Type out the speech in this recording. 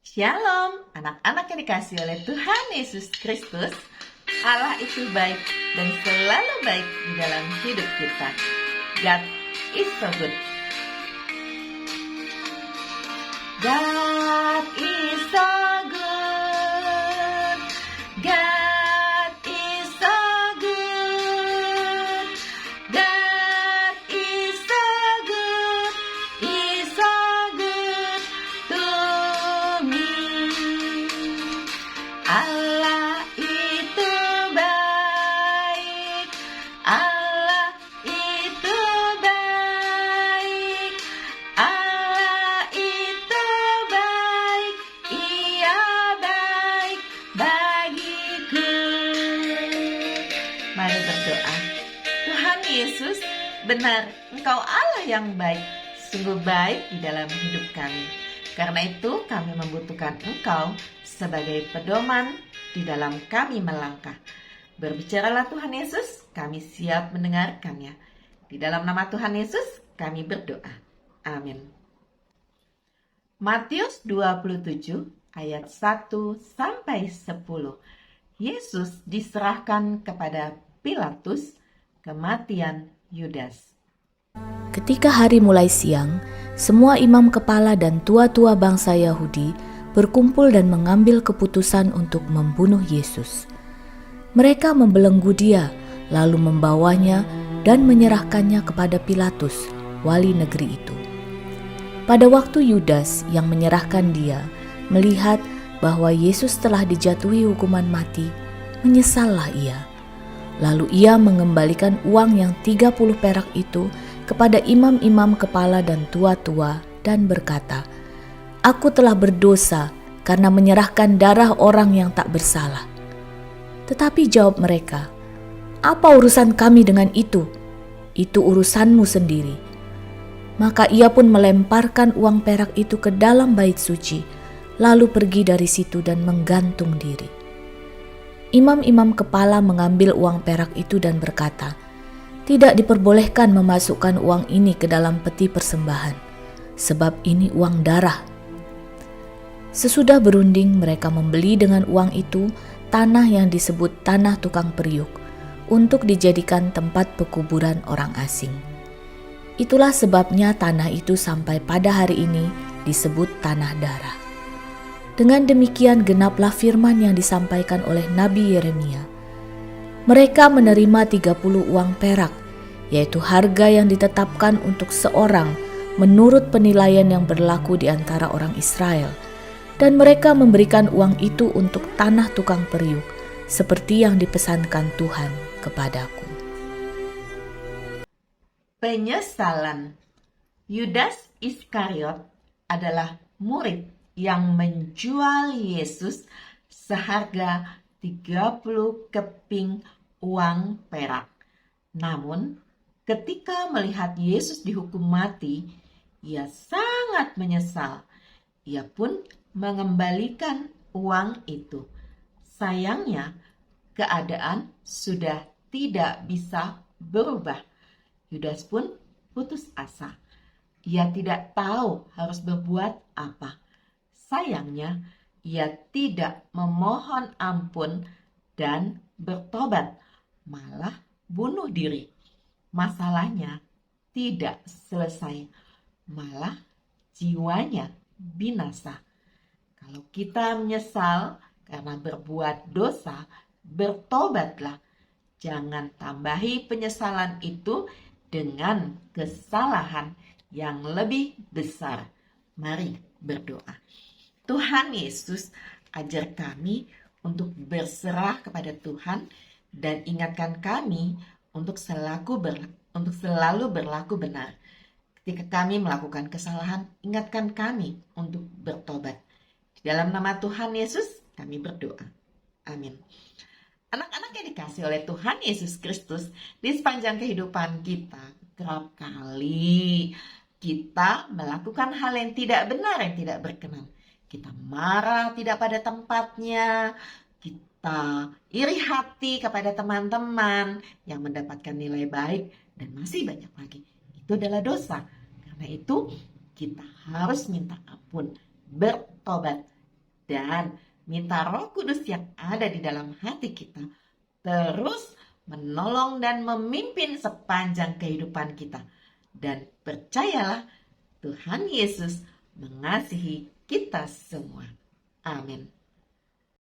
Shalom, anak-anak yang dikasihi oleh Tuhan Yesus Kristus. Allah itu baik dan selalu baik di dalam hidup kita. God is so good. God is so good. God is so good. God is so good. Is so good to me. Allah itu baik. Allah itu baik. Allah itu baik. Ia baik bagiku. Mari berdoa. Tuhan Yesus, benar, Engkau Allah yang baik, sungguh baik di dalam hidup kami. Karena itu kami membutuhkan Engkau sebagai pedoman di dalam kami melangkah. Berbicaralah Tuhan Yesus, kami siap mendengarkannya. Di dalam nama Tuhan Yesus kami berdoa. Amin. Matius 27 ayat 1 sampai 10. Yesus diserahkan kepada Pilatus, kematian Yudas. Ketika hari mulai siang, semua imam kepala dan tua-tua bangsa Yahudi berkumpul dan mengambil keputusan untuk membunuh Yesus. Mereka membelenggu dia, lalu membawanya dan menyerahkannya kepada Pilatus, wali negeri itu. Pada waktu Yudas yang menyerahkan dia melihat bahwa Yesus telah dijatuhi hukuman mati, menyesallah ia. Lalu ia mengembalikan uang yang 30 perak itu kepada imam-imam kepala dan tua-tua dan berkata, "Aku telah berdosa karena menyerahkan darah orang yang tak bersalah." Tetapi jawab mereka, "Apa urusan kami dengan itu? Itu urusanmu sendiri." Maka ia pun melemparkan uang perak itu ke dalam bait suci, lalu pergi dari situ dan menggantung diri. Imam-imam kepala mengambil uang perak itu dan berkata, "Tidak diperbolehkan memasukkan uang ini ke dalam peti persembahan, sebab ini uang darah." Sesudah berunding, mereka membeli dengan uang itu tanah yang disebut tanah tukang periuk untuk dijadikan tempat pekuburan orang asing. Itulah sebabnya tanah itu sampai pada hari ini disebut tanah darah. Dengan demikian genaplah firman yang disampaikan oleh Nabi Yeremia. Mereka menerima 30 uang perak, yaitu harga yang ditetapkan untuk seorang menurut penilaian yang berlaku di antara orang Israel. Dan mereka memberikan uang itu untuk tanah tukang periuk, seperti yang dipesankan Tuhan kepadaku. Penyesalan. Yudas Iskariot adalah murid yang menjual Yesus seharga 30 keping uang perak. Namun, ketika melihat Yesus dihukum mati, ia sangat menyesal. Ia pun mengembalikan uang itu. Sayangnya, keadaan sudah tidak bisa berubah. Yudas pun putus asa. Ia tidak tahu harus berbuat apa. Sayangnya, ia tidak memohon ampun dan bertobat, malah bunuh diri. Masalahnya tidak selesai, malah jiwanya binasa. Kalau kita menyesal karena berbuat dosa, bertobatlah. Jangan tambahi penyesalan itu dengan kesalahan yang lebih besar. Mari berdoa. Tuhan Yesus, ajar kami untuk berserah kepada Tuhan dan ingatkan kami untuk selalu berlaku benar. Ketika kami melakukan kesalahan, ingatkan kami untuk bertobat. Di dalam nama Tuhan Yesus, kami berdoa. Amin. Anak-anak yang dikasihi oleh Tuhan Yesus Kristus, di sepanjang kehidupan kita, kerap kali kita melakukan hal yang tidak benar, yang tidak berkenan. Kita marah tidak pada tempatnya, kita iri hati kepada teman-teman yang mendapatkan nilai baik, dan masih banyak lagi. Itu adalah dosa. Karena itu kita harus minta ampun, bertobat, dan minta Roh Kudus yang ada di dalam hati kita terus menolong dan memimpin sepanjang kehidupan kita. Dan percayalah, Tuhan Yesus mengasihi kita semua. Amin.